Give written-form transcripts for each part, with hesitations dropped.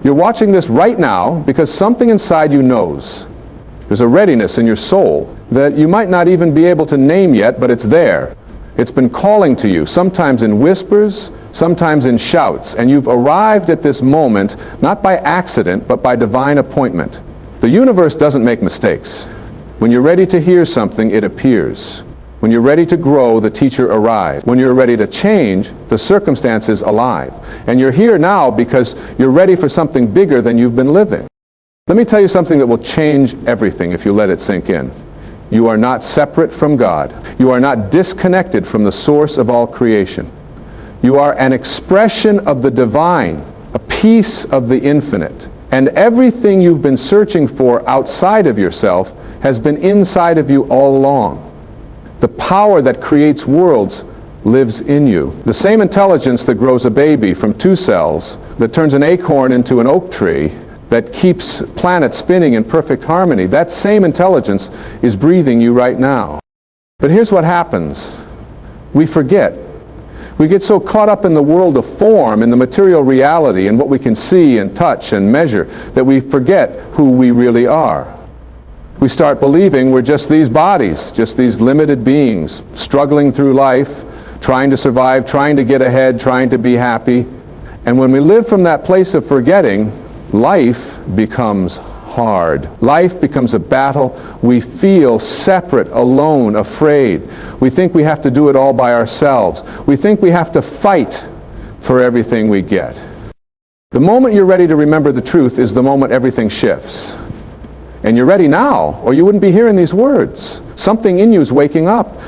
You're watching this right now because something inside you knows. There's a readiness in your soul that you might not even be able to name yet, but it's there. It's been calling to you, sometimes in whispers, sometimes in shouts, and you've arrived at this moment not by accident, but by divine appointment. The universe doesn't make mistakes. When you're ready to hear something, it appears. When you're ready to grow, the teacher arrives. When you're ready to change, the circumstance is alive. And you're here now because you're ready for something bigger than you've been living. Let me tell you something that will change everything if you let it sink in. You are not separate from God. You are not disconnected from the source of all creation. You are an expression of the divine, a piece of the infinite. And everything you've been searching for outside of yourself has been inside of you all along. The power that creates worlds lives in you. The same intelligence that grows a baby from 2 cells, that turns an acorn into an oak tree, that keeps planets spinning in perfect harmony, that same intelligence is breathing you right now. But here's what happens. We forget. We get so caught up in the world of form, in the material reality, and what we can see and touch and measure, that we forget who we really are. We start believing we're just these bodies, just these limited beings, struggling through life, trying to survive, trying to get ahead, trying to be happy. And when we live from that place of forgetting, life becomes hard. Life becomes a battle. We feel separate, alone, afraid. We think we have to do it all by ourselves. We think we have to fight for everything we get. The moment you're ready to remember the truth is the moment everything shifts. And you're ready now, or you wouldn't be hearing these words. Something in you is waking up.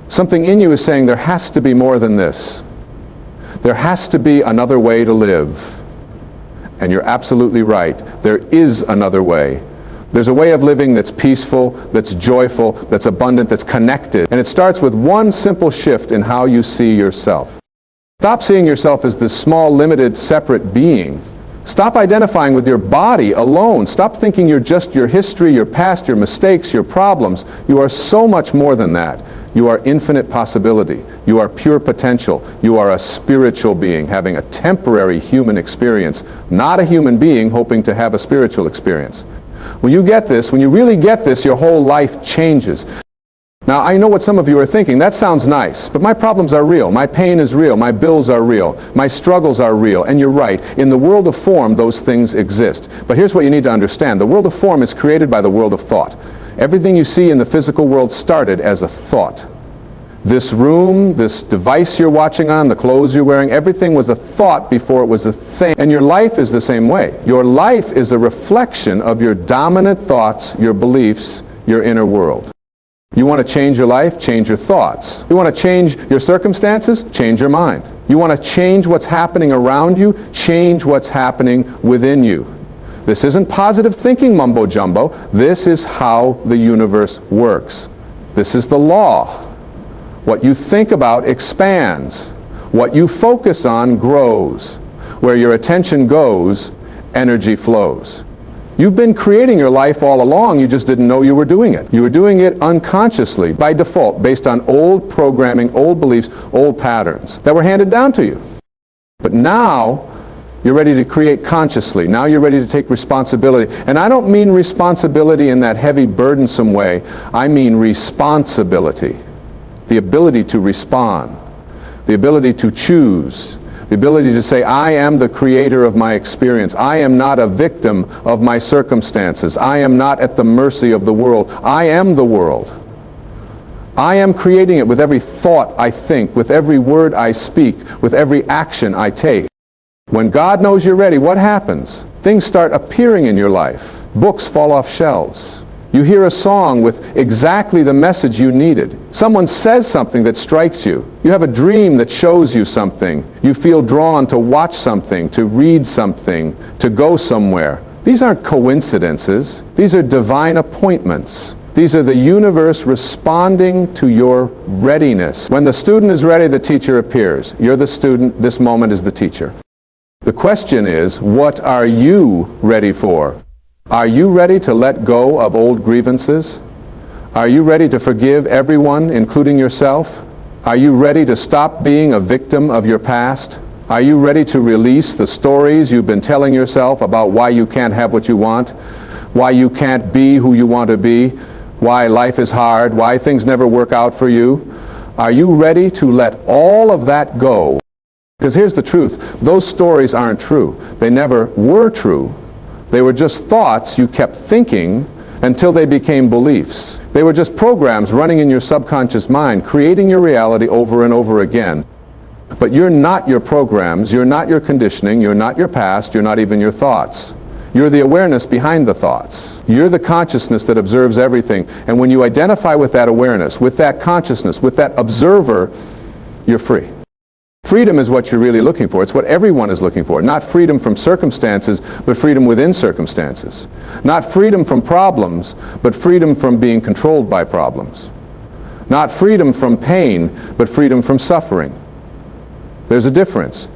Something in you is saying there has to be more than this. There has to be another way to live. And you're absolutely right. There is another way. There's a way of living that's peaceful, that's joyful, that's abundant, that's connected. And it starts with one simple shift in how you see yourself. Stop seeing yourself as this small, limited, separate being. Stop identifying with your body alone. Stop thinking you're just your history, your past, your mistakes, your problems. You are so much more than that. You are infinite possibility. You are pure potential. You are a spiritual being having a temporary human experience, not a human being hoping to have a spiritual experience. When you get this, when you really get this, your whole life changes. Now, I know what some of you are thinking. That sounds nice, but my problems are real. My pain is real. My bills are real. My struggles are real. And you're right. In the world of form, those things exist. But here's what you need to understand. The world of form is created by the world of thought. Everything you see in the physical world started as a thought. This room, this device you're watching on, the clothes you're wearing, everything was a thought before it was a thing. And your life is the same way. Your life is a reflection of your dominant thoughts, your beliefs, your inner world. You want to change your life? Change your thoughts. You want to change your circumstances? Change your mind. You want to change what's happening around you? Change what's happening within you. This isn't positive thinking mumbo jumbo. This is how the universe works. This is the law. What you think about expands. What you focus on grows. Where your attention goes, energy flows. You've been creating your life all along, you just didn't know you were doing it. You were doing it unconsciously, by default, based on old programming, old beliefs, old patterns that were handed down to you. But now, you're ready to create consciously. Now you're ready to take responsibility. And I don't mean responsibility in that heavy, burdensome way. I mean responsibility. The ability to respond. The ability to choose. The ability to say, I am the creator of my experience. I am not a victim of my circumstances. I am not at the mercy of the world. I am the world. I am creating it with every thought I think, with every word I speak, with every action I take. When God knows you're ready, what happens? Things start appearing in your life. Books fall off shelves. You hear a song with exactly the message you needed. Someone says something that strikes you. You have a dream that shows you something. You feel drawn to watch something, to read something, to go somewhere. These aren't coincidences. These are divine appointments. These are the universe responding to your readiness. When the student is ready, the teacher appears. You're the student. This moment is the teacher. The question is, what are you ready for? Are you ready to let go of old grievances? Are you ready to forgive everyone, including yourself? Are you ready to stop being a victim of your past? Are you ready to release the stories you've been telling yourself about why you can't have what you want, why you can't be who you want to be, why life is hard, why things never work out for you? Are you ready to let all of that go? Because here's the truth. Those stories aren't true. They never were true. They were just thoughts you kept thinking until they became beliefs. They were just programs running in your subconscious mind, creating your reality over and over again. But you're not your programs, you're not your conditioning, you're not your past, you're not even your thoughts. You're the awareness behind the thoughts. You're the consciousness that observes everything. And when you identify with that awareness, with that consciousness, with that observer, you're free. Freedom is what you're really looking for. It's what everyone is looking for. Not freedom from circumstances, but freedom within circumstances. Not freedom from problems, but freedom from being controlled by problems. Not freedom from pain, but freedom from suffering. There's a difference.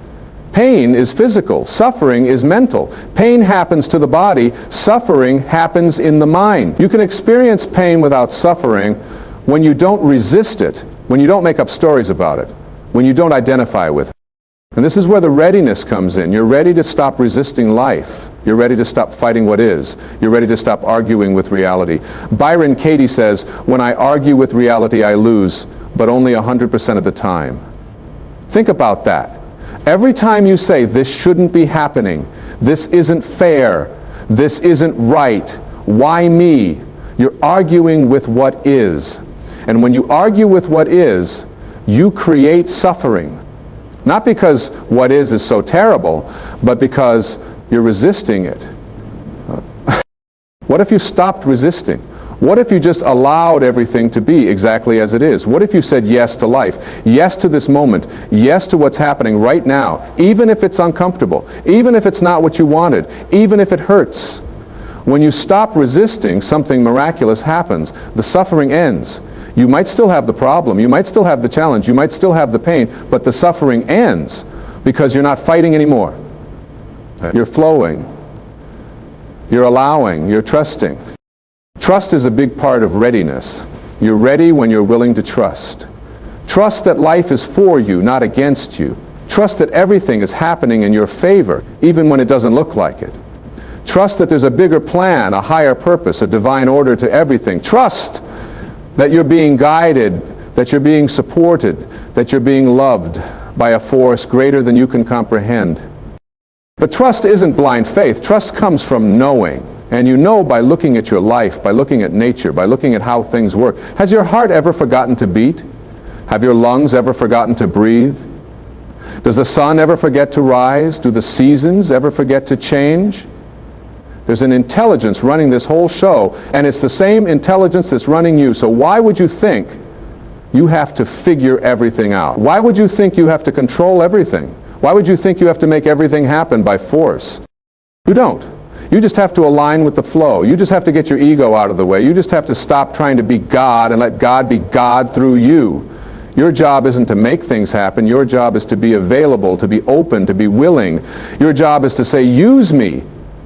Pain is physical. Suffering is mental. Pain happens to the body. Suffering happens in the mind. You can experience pain without suffering when you don't resist it, when you don't make up stories about it, when you don't identify with it. And this is where the readiness comes in. You're ready to stop resisting life. You're ready to stop fighting what is. You're ready to stop arguing with reality. Byron Katie says, "When I argue with reality, I lose, but only 100% of the time." Think about that. Every time you say, this shouldn't be happening, this isn't fair, this isn't right, why me? You're arguing with what is. And when you argue with what is, you create suffering. Not because what is so terrible, but because you're resisting it. What if you stopped resisting? What if you just allowed everything to be exactly as it is? What if you said yes to life, yes to this moment, yes to what's happening right now, even if it's uncomfortable, even if it's not what you wanted, even if it hurts? When you stop resisting, something miraculous happens. The suffering ends. You might still have the problem, you might still have the challenge, you might still have the pain, but the suffering ends because you're not fighting anymore. You're flowing. You're allowing. You're trusting. Trust is a big part of readiness. You're ready when you're willing to trust. Trust that life is for you, not against you. Trust that everything is happening in your favor, even when it doesn't look like it. Trust that there's a bigger plan, a higher purpose, a divine order to everything. Trust that you're being guided, that you're being supported, that you're being loved by a force greater than you can comprehend. But trust isn't blind faith. Trust comes from knowing. And you know by looking at your life, by looking at nature, by looking at how things work. Has your heart ever forgotten to beat? Have your lungs ever forgotten to breathe? Does the sun ever forget to rise? Do the seasons ever forget to change? There's an intelligence running this whole show, and it's the same intelligence that's running you. So why would you think you have to figure everything out? Why would you think you have to control everything? Why would you think you have to make everything happen by force? You don't. You just have to align with the flow. You just have to get your ego out of the way. You just have to stop trying to be God and let God be God through you. Your job isn't to make things happen. Your job is to be available, to be open, to be willing. Your job is to say, use me,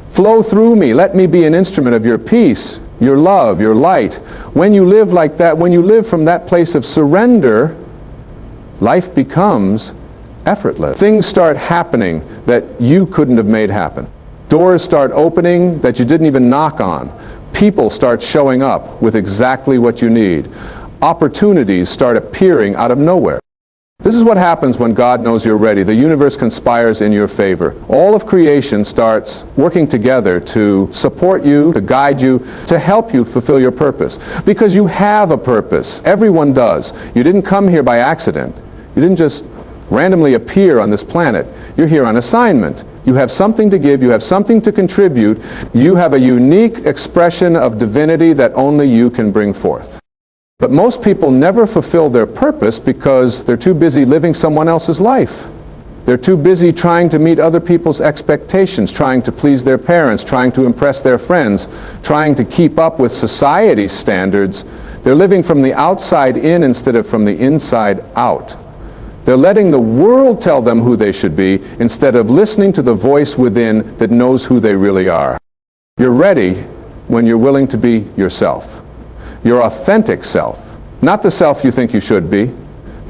flow through me, let me be an instrument of your peace, your love, your light. When you live like that, when you live from that place of surrender, life becomes effortless. Things start happening that you couldn't have made happen. Doors start opening that you didn't even knock on. People start showing up with exactly what you need. Opportunities start appearing out of nowhere. This is what happens when God knows you're ready. The universe conspires in your favor. All of creation starts working together to support you, to guide you, to help you fulfill your purpose. Because you have a purpose. Everyone does. You didn't come here by accident. You didn't just randomly appear on this planet. You're here on assignment. You have something to give. You have something to contribute. You have a unique expression of divinity that only you can bring forth. But most people never fulfill their purpose because they're too busy living someone else's life. They're too busy trying to meet other people's expectations, trying to please their parents, trying to impress their friends, trying to keep up with society's standards. They're living from the outside in instead of from the inside out. They're letting the world tell them who they should be instead of listening to the voice within that knows who they really are. You're ready when you're willing to be yourself. Your authentic self. Not the self you think you should be.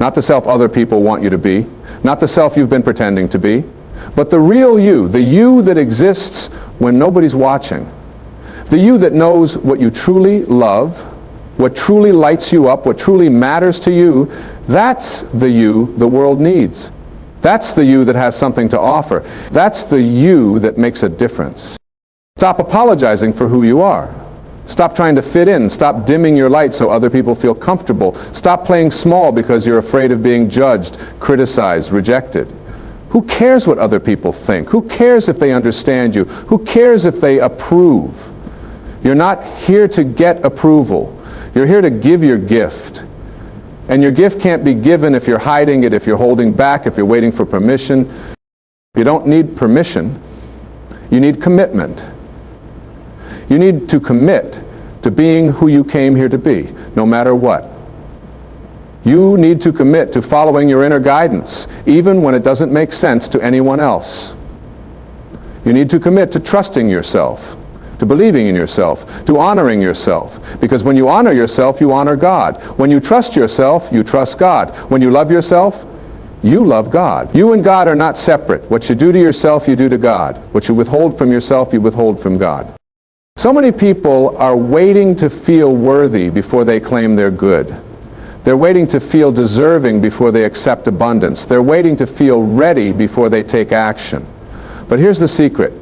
Not the self other people want you to be. Not the self you've been pretending to be, but the real you, the you that exists when nobody's watching. The you that knows what you truly love, what truly lights you up, what truly matters to you. That's the you the world needs. That's the you that has something to offer. That's the you that makes a difference. Stop apologizing for who you are. Stop trying to fit in. Stop dimming your light so other people feel comfortable. Stop playing small because you're afraid of being judged, criticized, rejected. Who cares what other people think? Who cares if they understand you? Who cares if they approve? You're not here to get approval. You're here to give your gift. And your gift can't be given if you're hiding it, if you're holding back, if you're waiting for permission. You don't need permission. You need commitment. You need to commit to being who you came here to be, no matter what. You need to commit to following your inner guidance, even when it doesn't make sense to anyone else. You need to commit to trusting yourself, to believing in yourself, to honoring yourself. Because when you honor yourself, you honor God. When you trust yourself, you trust God. When you love yourself, you love God. You and God are not separate. What you do to yourself, you do to God. What you withhold from yourself, you withhold from God. So many people are waiting to feel worthy before they claim they're good. They're waiting to feel deserving before they accept abundance. They're waiting to feel ready before they take action. But here's the secret.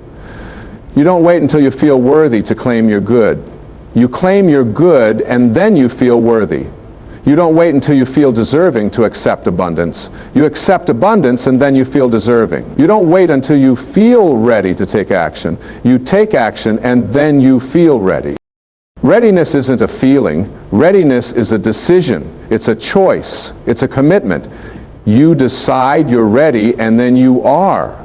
You don't wait until you feel worthy to claim you're good. You claim you're good and then you feel worthy. You don't wait until you feel deserving to accept abundance. You accept abundance and then you feel deserving. You don't wait until you feel ready to take action. You take action and then you feel ready. Readiness isn't a feeling. Readiness is a decision. It's a choice. It's a commitment. You decide you're ready and then you are.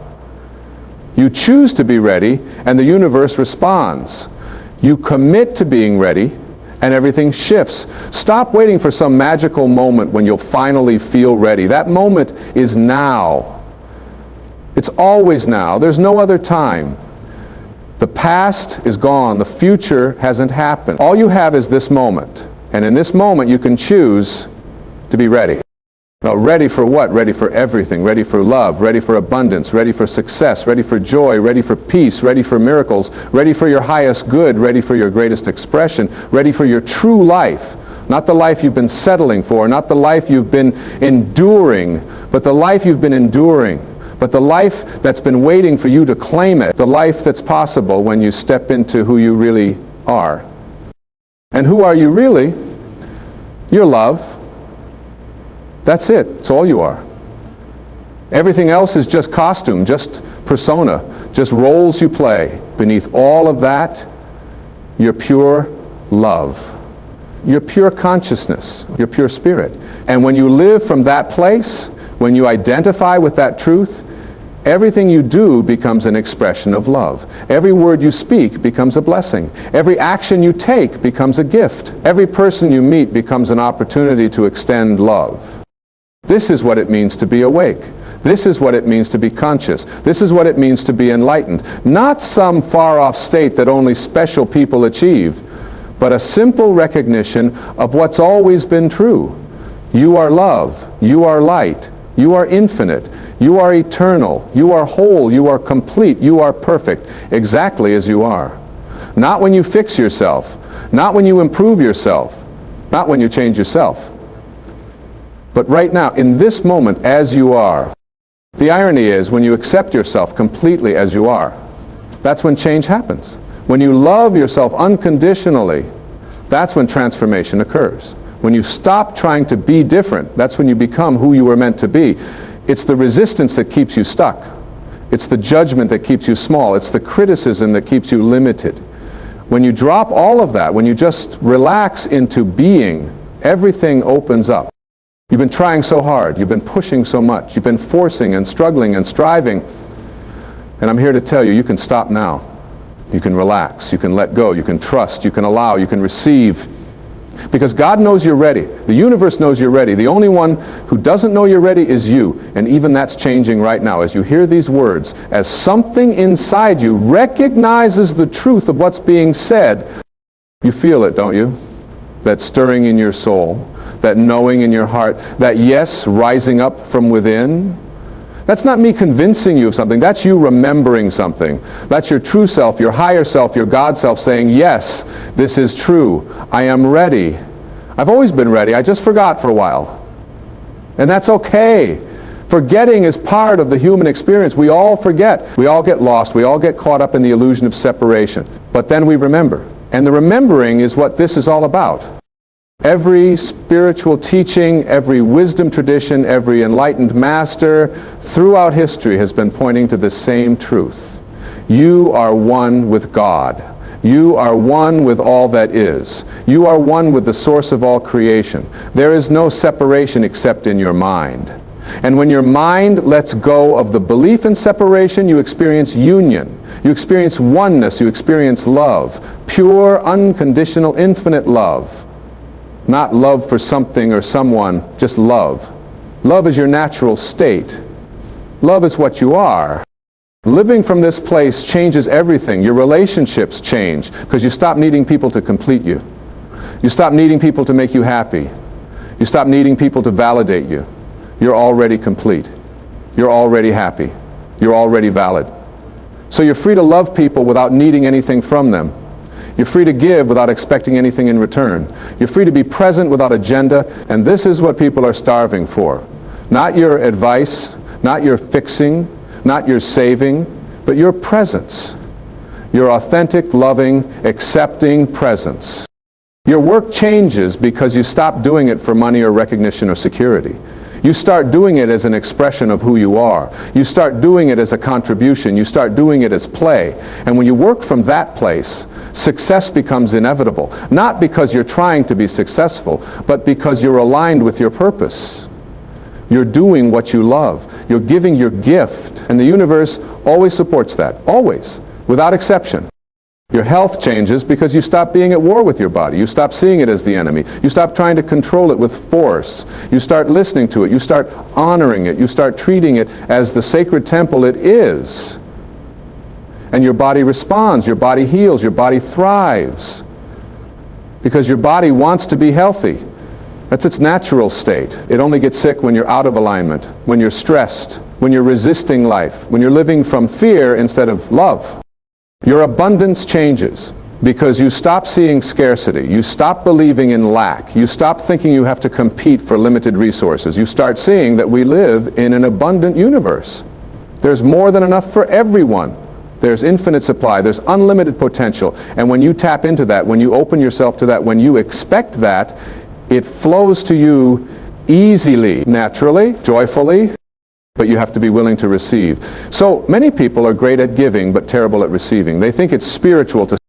You choose to be ready and the universe responds. You commit to being ready and everything shifts. Stop waiting for some magical moment when you'll finally feel ready. That moment is now. It's always now. There's no other time. The past is gone. The future hasn't happened. All you have is this moment. And in this moment you can choose to be ready. Now, ready for what? Ready for everything. Ready for love. Ready for abundance. Ready for success. Ready for joy. Ready for peace. Ready for miracles. Ready for your highest good. Ready for your greatest expression. Ready for your true life. Not the life you've been settling for. Not the life you've been enduring. But the life you've been enduring. But the life that's been waiting for you to claim it. The life that's possible when you step into who you really are. And who are you really? You're love. That's it. It's all you are. Everything else is just costume, just persona, just roles you play. Beneath all of that, you're pure love. You're pure consciousness. You're pure spirit. And when you live from that place, when you identify with that truth, everything you do becomes an expression of love. Every word you speak becomes a blessing. Every action you take becomes a gift. Every person you meet becomes an opportunity to extend love. This is what it means to be awake. This is what it means to be conscious. This is what it means to be enlightened. Not some far-off state that only special people achieve, but a simple recognition of what's always been true. You are love. You are light. You are infinite. You are eternal. You are whole. You are complete. You are perfect, exactly as you are. Not when you fix yourself. Not when you improve yourself. Not when you change yourself. But right now, in this moment, as you are. The irony is, when you accept yourself completely as you are, that's when change happens. When you love yourself unconditionally, that's when transformation occurs. When you stop trying to be different, that's when you become who you were meant to be. It's the resistance that keeps you stuck. It's the judgment that keeps you small. It's the criticism that keeps you limited. When you drop all of that, when you just relax into being, everything opens up. You've been trying so hard. You've been pushing so much. You've been forcing and struggling and striving. And I'm here to tell you, you can stop now. You can relax. You can let go. You can trust. You can allow. You can receive. Because God knows you're ready. The universe knows you're ready. The only one who doesn't know you're ready is you. And even that's changing right now. As you hear these words, as something inside you recognizes the truth of what's being said, you feel it, don't you? That stirring in your soul, that knowing in your heart, that yes rising up from within, That's not me convincing you of something. That's you remembering something. That's your true self, your higher self, your God self saying, yes, this is true. I am ready. I've always been ready. I just forgot for a while. And that's okay. Forgetting is part of the human experience. We all forget. We all get lost. We all get caught up in the illusion of separation. But then we remember. And the remembering is what this is all about. Every spiritual teaching, every wisdom tradition, every enlightened master throughout history has been pointing to the same truth. You are one with God. You are one with all that is. You are one with the source of all creation. There is no separation except in your mind. And when your mind lets go of the belief in separation, you experience union. You experience oneness. You experience love. Pure, unconditional, infinite love. Not love for something or someone, just love. Love is your natural state. Love is what you are. Living from this place changes everything. Your relationships change because you stop needing people to complete you. You stop needing people to make you happy. You stop needing people to validate you. You're already complete. You're already happy. You're already valid. So you're free to love people without needing anything from them. You're free to give without expecting anything in return. You're free to be present without agenda, and this is what people are starving for. Not your advice, not your fixing, not your saving, but your presence. Your authentic, loving, accepting presence. Your work changes because you stop doing it for money or recognition or security. You start doing it as an expression of who you are. You start doing it as a contribution. You start doing it as play. And when you work from that place, success becomes inevitable. Not because you're trying to be successful, but because you're aligned with your purpose. You're doing what you love. You're giving your gift. And the universe always supports that. Always. Without exception. Your health changes because you stop being at war with your body. You stop seeing it as the enemy. You stop trying to control it with force. You start listening to it. You start honoring it. You start treating it as the sacred temple it is. And your body responds. Your body heals. Your body thrives. Because your body wants to be healthy. That's its natural state. It only gets sick when you're out of alignment, when you're stressed, when you're resisting life, when you're living from fear instead of love. Your abundance changes because you stop seeing scarcity. You stop believing in lack. You stop thinking you have to compete for limited resources. You start seeing that we live in an abundant universe. There's more than enough for everyone. There's infinite supply. There's unlimited potential. And when you tap into that, when you open yourself to that, when you expect that, it flows to you easily, naturally, joyfully. But you have to be willing to receive. So many people are great at giving but terrible at receiving. They think it's spiritual to